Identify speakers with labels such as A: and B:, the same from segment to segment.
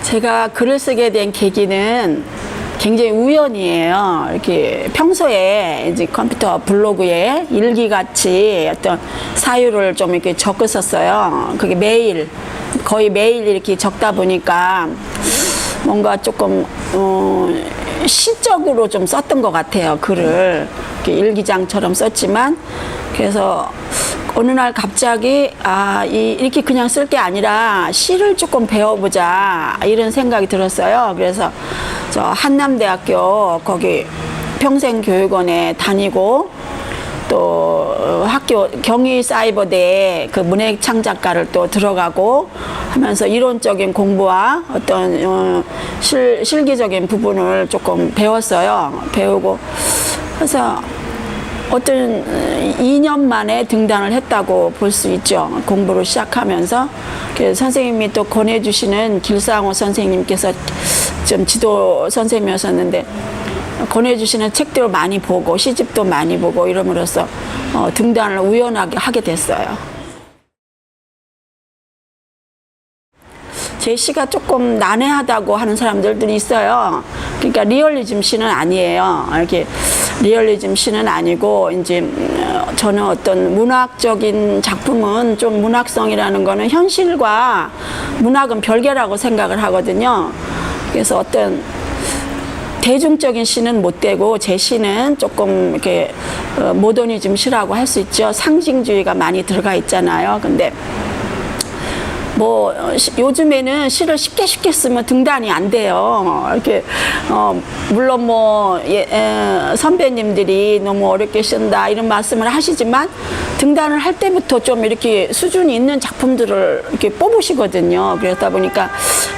A: 제가 글을 쓰게 된 계기는 굉장히 우연이에요. 이렇게 평소에 이제 컴퓨터 블로그에 일기같이 어떤 사유를 좀 이렇게 적었었어요. 그게 매일, 거의 매일 이렇게 적다 보니까 뭔가 조금, 시적으로 좀 썼던 것 같아요. 글을. 이렇게 일기장처럼 썼지만, 그래서 어느 날 갑자기 이렇게 그냥 쓸 게 아니라 시를 조금 배워보자 이런 생각이 들었어요. 그래서 저 한남대학교 거기 평생교육원에 다니고 또 학교 경희사이버대에 그 문해창작과를 또 들어가고 하면서 이론적인 공부와 어떤 실기적인 부분을 조금 배웠어요. 배우고 그래서 어떤 2년 만에 등단을 했다고 볼 수 있죠. 공부를 시작하면서. 그래서 선생님이 또 권해주시는 길상호 선생님께서 좀 지도 선생님이었었는데 권해주시는 책들을 많이 보고 시집도 많이 보고 이러므로써 등단을 우연하게 하게 됐어요. 제 시가 조금 난해하다고 하는 사람들도 있어요. 그러니까 리얼리즘 시는 아니에요. 이렇게 리얼리즘 시는 아니고 이제 저는 어떤 문학적인 작품은 좀 문학성이라는 거는 현실과 문학은 별개라고 생각을 하거든요. 그래서 어떤 대중적인 시는 못 되고 제 시는 조금 이렇게 모더니즘 시라고 할 수 있죠. 상징주의가 많이 들어가 있잖아요. 근데 뭐 요즘에는 시를 쉽게 쓰면 등단이 안 돼요. 이렇게 물론 뭐 선배님들이 너무 어렵게 쓴다 이런 말씀을 하시지만 등단을 할 때부터 좀 이렇게 수준이 있는 작품들을 이렇게 뽑으시거든요. 그러다 보니까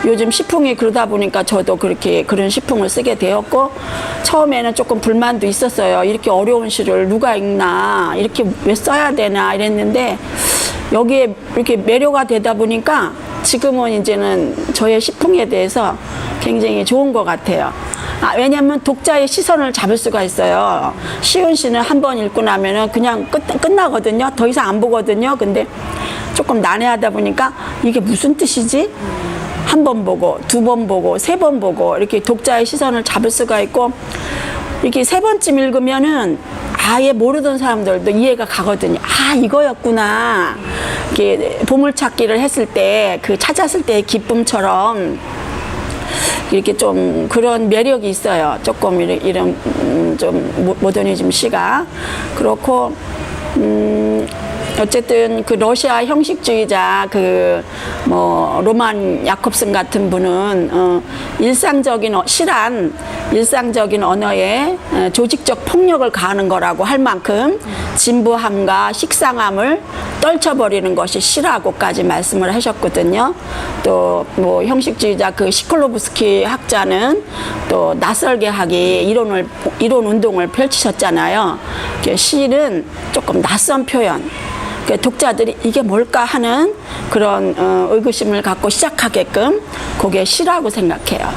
A: 요즘 시풍이 그러다 보니까 저도 그렇게 그런 시풍을 쓰게 되었고 처음에는 조금 불만도 있었어요. 이렇게 어려운 시를 누가 읽나 이렇게 왜 써야 되나 이랬는데 여기에 이렇게 매료가 되다 보니까 지금은 이제는 저의 시풍에 대해서 굉장히 좋은 것 같아요. 왜냐하면 독자의 시선을 잡을 수가 있어요. 쉬운 시는 한 번 읽고 나면은 그냥 끝나거든요. 더 이상 안 보거든요. 근데 조금 난해하다 보니까 이게 무슨 뜻이지? 한 번 보고, 두 번 보고, 세 번 보고 이렇게 독자의 시선을 잡을 수가 있고 이렇게 세 번쯤 읽으면은 아예 모르던 사람들도 이해가 가거든요. 이거였구나. 이렇게 보물찾기를 했을 때, 찾았을 때의 기쁨처럼 이렇게 좀 그런 매력이 있어요. 조금 이런 좀 모더니즘 시가. 그렇고, 어쨌든 그 러시아 형식주의자 로만 야콥슨 같은 분은 일상적인 시란 일상적인 언어에 조직적 폭력을 가하는 거라고 할 만큼 진부함과 식상함을 떨쳐버리는 것이 시라고까지 말씀을 하셨거든요. 또 뭐 형식주의자 시클로브스키 학자는 또 낯설게 하기 이론 운동을 펼치셨잖아요. 시는 조금 낯선 표현. 독자들이 이게 뭘까 하는 그런 의구심을 갖고 시작하게끔 그게 시라고 생각해요.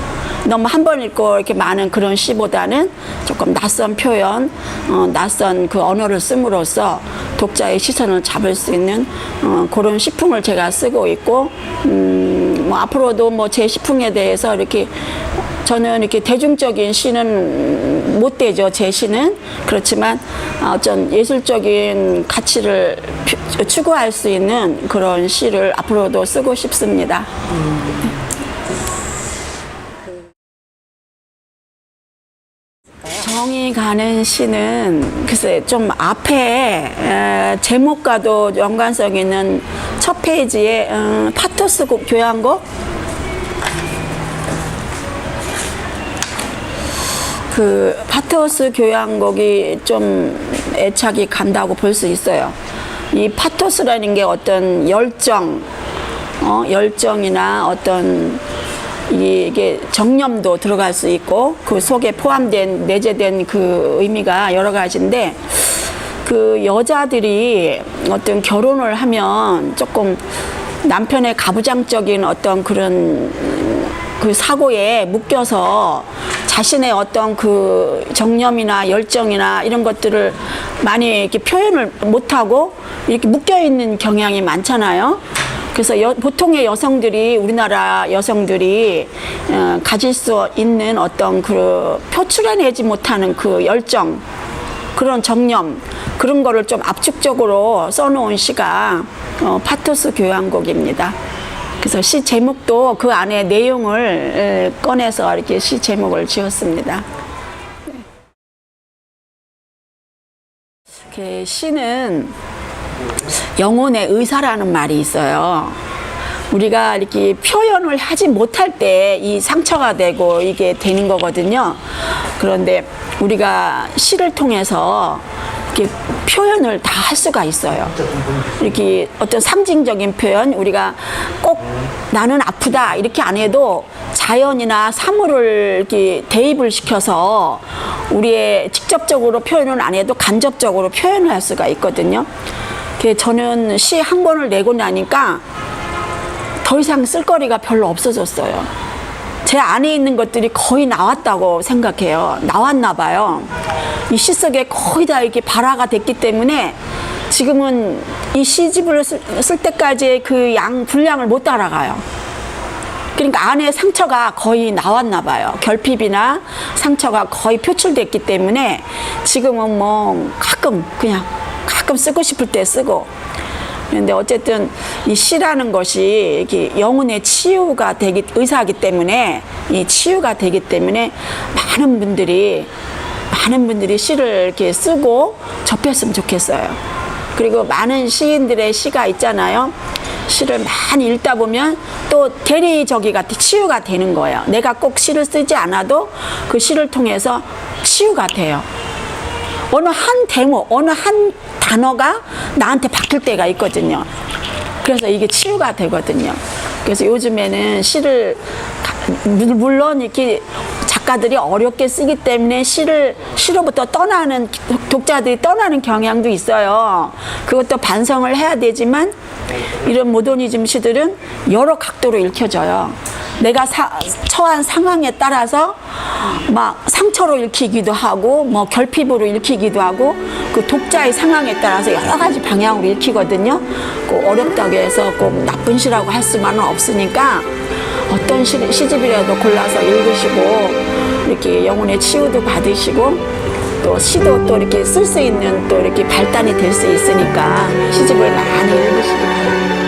A: 너무 한 번 읽고 이렇게 많은 그런 시보다는 조금 낯선 표현, 낯선 그 언어를 씀으로써 독자의 시선을 잡을 수 있는 그런 시풍을 제가 쓰고 있고, 뭐 앞으로도 뭐 제 시풍에 대해서 이렇게 저는 이렇게 대중적인 시는 못 되죠. 제 시는. 그렇지만 어떤 예술적인 가치를 추구할 수 있는 그런 시를 앞으로도 쓰고 싶습니다. 정이 가는 시는 글쎄 좀 앞에 제목과도 연관성 있는 첫 페이지에 파토스 교향곡 파토스 교향곡이 좀 애착이 간다고 볼 수 있어요. 이 파토스라는 게 어떤 열정이나 어떤 이게 정념도 들어갈 수 있고 그 속에 포함된 내재된 그 의미가 여러 가지인데 그 여자들이 어떤 결혼을 하면 조금 남편의 가부장적인 어떤 그런 그 사고에 묶여서 자신의 어떤 그 정념이나 열정이나 이런 것들을 많이 이렇게 표현을 못하고 이렇게 묶여있는 경향이 많잖아요. 그래서 보통의 여성들이 우리나라 여성들이 가질 수 있는 어떤 그 표출해내지 못하는 그 열정, 그런 정념, 그런 거를 좀 압축적으로 써놓은 시가 파토스 교향곡입니다. 그래서 시 제목도 그 안에 내용을 꺼내서 이렇게 시 제목을 지었습니다. 이렇게 시는 영혼의 의사라는 말이 있어요. 우리가 이렇게 표현을 하지 못할 때 이 상처가 되고 이게 되는 거거든요. 그런데 우리가 시를 통해서 이렇게 표현을 다 할 수가 있어요. 이렇게 어떤 상징적인 표현, 우리가 꼭 나는 아프다 이렇게 안 해도 자연이나 사물을 이렇게 대입을 시켜서 우리의 직접적으로 표현은 안 해도 간접적으로 표현을 할 수가 있거든요. 저는 시 한 권을 내고 나니까 더 이상 쓸거리가 별로 없어졌어요. 제 안에 있는 것들이 거의 나왔다고 생각해요. 나왔나 봐요. 이 시 속에 거의 다 이렇게 발화가 됐기 때문에 지금은 이 시집을 쓸 때까지의 그 분량을 못 따라가요. 그러니까 안에 상처가 거의 나왔나 봐요. 결핍이나 상처가 거의 표출됐기 때문에 지금은 뭐 가끔 쓰고 싶을 때 쓰고. 그런데 어쨌든 이 시라는 것이 이렇게 영혼의 치유가 의사이기 때문에, 이 치유가 되기 때문에 많은 분들이 시를 이렇게 쓰고 접했으면 좋겠어요. 그리고 많은 시인들의 시가 있잖아요. 시를 많이 읽다 보면 또 대리저기가 치유가 되는 거예요. 내가 꼭 시를 쓰지 않아도 그 시를 통해서 치유가 돼요. 어느 한 대목, 어느 한 단어가 나한테 바뀔 때가 있거든요. 그래서 이게 치유가 되거든요. 그래서 요즘에는 시를, 물론 이렇게 작가들이 어렵게 쓰기 때문에 시로부터 떠나는, 독자들이 떠나는 경향도 있어요. 그것도 반성을 해야 되지만 이런 모더니즘 시들은 여러 각도로 읽혀져요. 내가 처한 상황에 따라서 막 상처로 읽히기도 하고 뭐 결핍으로 읽히기도 하고 그 독자의 상황에 따라서 여러 가지 방향으로 읽히거든요. 꼭 어렵다고 해서 꼭 나쁜 시라고 할 수만은 없으니까 어떤 시집이라도 골라서 읽으시고 이렇게 영혼의 치유도 받으시고 또 시도 또 이렇게 쓸 수 있는 또 이렇게 발단이 될 수 있으니까 시집을 많이 읽으시기 바랍니다.